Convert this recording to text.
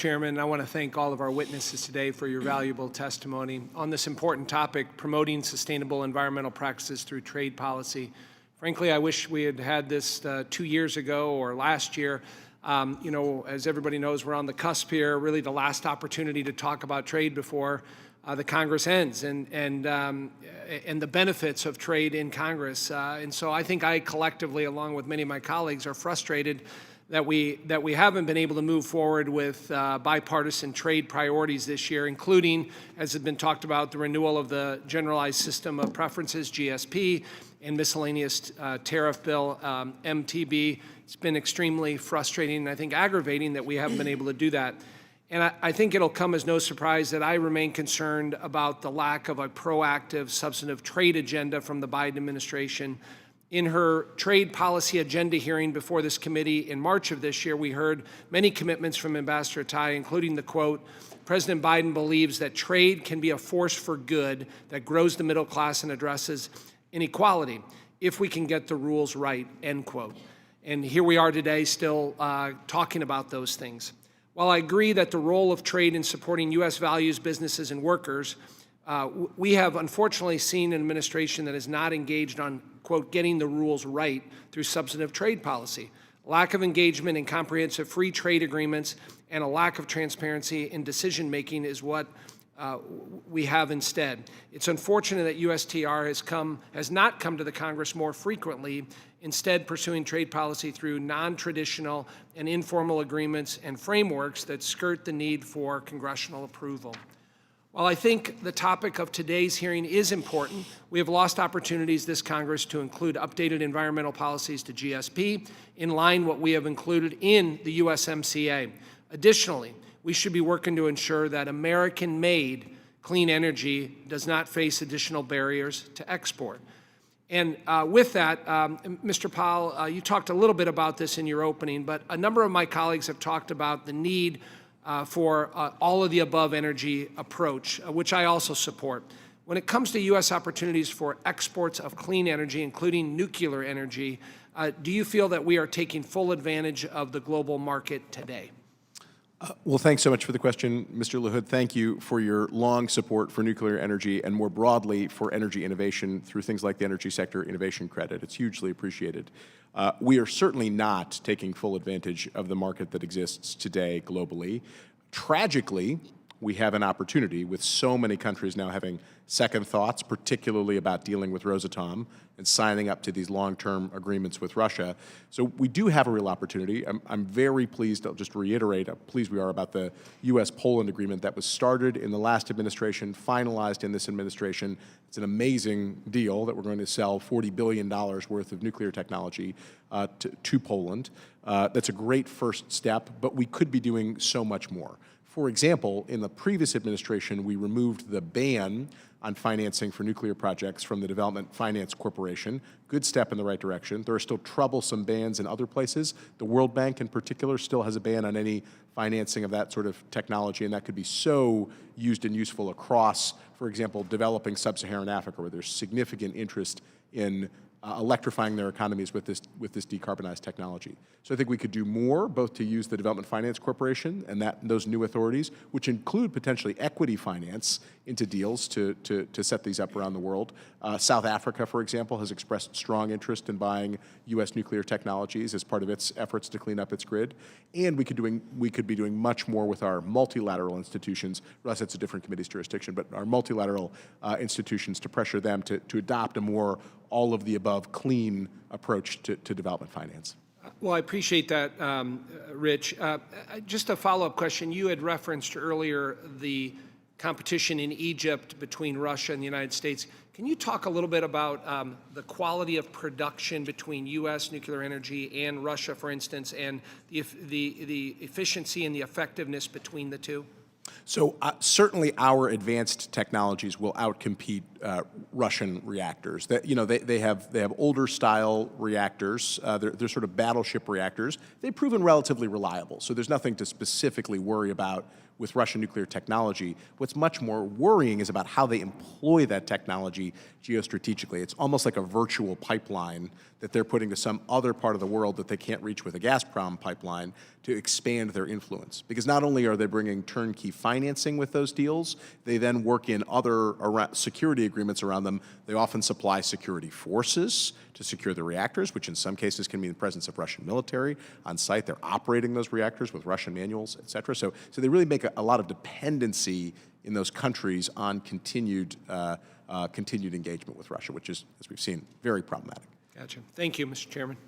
Chairman, I want to thank all of our witnesses today for your valuable testimony on this important topic, promoting sustainable environmental practices through trade policy. Frankly, I wish we had had this 2 years ago or last year. As everybody knows, we're on the cusp here, really the last opportunity to talk about trade before the Congress ends and the benefits of trade in Congress. And so I think I collectively, along with many of my colleagues, are frustrated that we haven't been able to move forward with bipartisan trade priorities this year, including, as has been talked about, the renewal of the Generalized System of Preferences, GSP, and miscellaneous tariff bill, MTB. It's been extremely frustrating and I think aggravating that we haven't been able to do that. And I think it'll come as no surprise that I remain concerned about the lack of a proactive, substantive trade agenda from the Biden administration. In her trade policy agenda hearing before this committee in March of this year, we heard many commitments from Ambassador Tai, including the quote, President Biden believes that trade can be a force for good that grows the middle class and addresses inequality if we can get the rules right, end quote. And here we are today still talking about those things. While I agree that the role of trade in supporting U.S. values, businesses, and workers, we have unfortunately seen an administration that is not engaged on, quote, getting the rules right through substantive trade policy. Lack of engagement in comprehensive free trade agreements and a lack of transparency in decision-making is what we have instead. It's unfortunate that USTR has not come to the Congress more frequently, instead pursuing trade policy through non-traditional and informal agreements and frameworks that skirt the need for congressional approval. While I think the topic of today's hearing is important, we have lost opportunities this Congress to include updated environmental policies to GSP in line what we have included in the USMCA. Additionally, we should be working to ensure that American-made clean energy does not face additional barriers to export. And with that, Mr. Powell, you talked a little bit about this in your opening, but a number of my colleagues have talked about the need for all of the above energy approach, which I also support. When it comes to U.S. opportunities for exports of clean energy, including nuclear energy, do you feel that we are taking full advantage of the global market today? Well, thanks so much for the question, Mr. LaHood. Thank you for your long support for nuclear energy and more broadly for energy innovation through things like the Energy Sector Innovation Credit. It's hugely appreciated. We are certainly not taking full advantage of the market that exists today globally. Tragically, we have an opportunity with so many countries now having second thoughts, particularly about dealing with Rosatom and signing up to these long-term agreements with Russia. So we do have a real opportunity. I'm very pleased, I'll just reiterate how pleased we are about the U.S.-Poland agreement that was started in the last administration, finalized in this administration. It's an amazing deal that we're going to sell $40 billion worth of nuclear technology to Poland. That's a great first step, but we could be doing so much more. For example, in the previous administration, we removed the ban on financing for nuclear projects from the Development Finance Corporation. Good step in the right direction. There are still troublesome bans in other places. The World Bank in particular still has a ban on any financing of that sort of technology, and that could be so used and useful across, for example, developing sub-Saharan Africa, where there's significant interest in electrifying their economies with this decarbonized technology. So I think we could do more, both to use the Development Finance Corporation and those new authorities, which include potentially equity finance into deals to set these up around the world. South Africa, for example, has expressed strong interest in buying U.S. nuclear technologies as part of its efforts to clean up its grid. And we could be doing much more with our multilateral institutions. I realize that's a different committee's jurisdiction, but our multilateral institutions to pressure them to adopt a more all-of-the-above clean approach to development finance. Well, I appreciate that, Rich. Just a follow-up question. You had referenced earlier the competition in Egypt between Russia and the United States. Can you talk a little bit about the quality of production between U.S. nuclear energy and Russia, for instance, and the efficiency and the effectiveness between the two? So certainly our advanced technologies will outcompete Russian reactors. They have older style reactors. They're sort of battleship reactors. They've proven relatively reliable, so there's nothing to specifically worry about with Russian nuclear technology. What's much more worrying is about how they employ that technology geostrategically. It's almost like a virtual pipeline that they're putting to some other part of the world that they can't reach with a Gazprom pipeline to expand their influence. Because not only are they bringing turnkey financing with those deals, they then work in other security agreements around them. They often supply security forces to secure the reactors, which in some cases can mean the presence of Russian military on site. They're operating those reactors with Russian manuals, et cetera. So they really make a lot of dependency in those countries on continued engagement with Russia, which is, as we've seen, very problematic. Gotcha. Thank you, Mr. Chairman.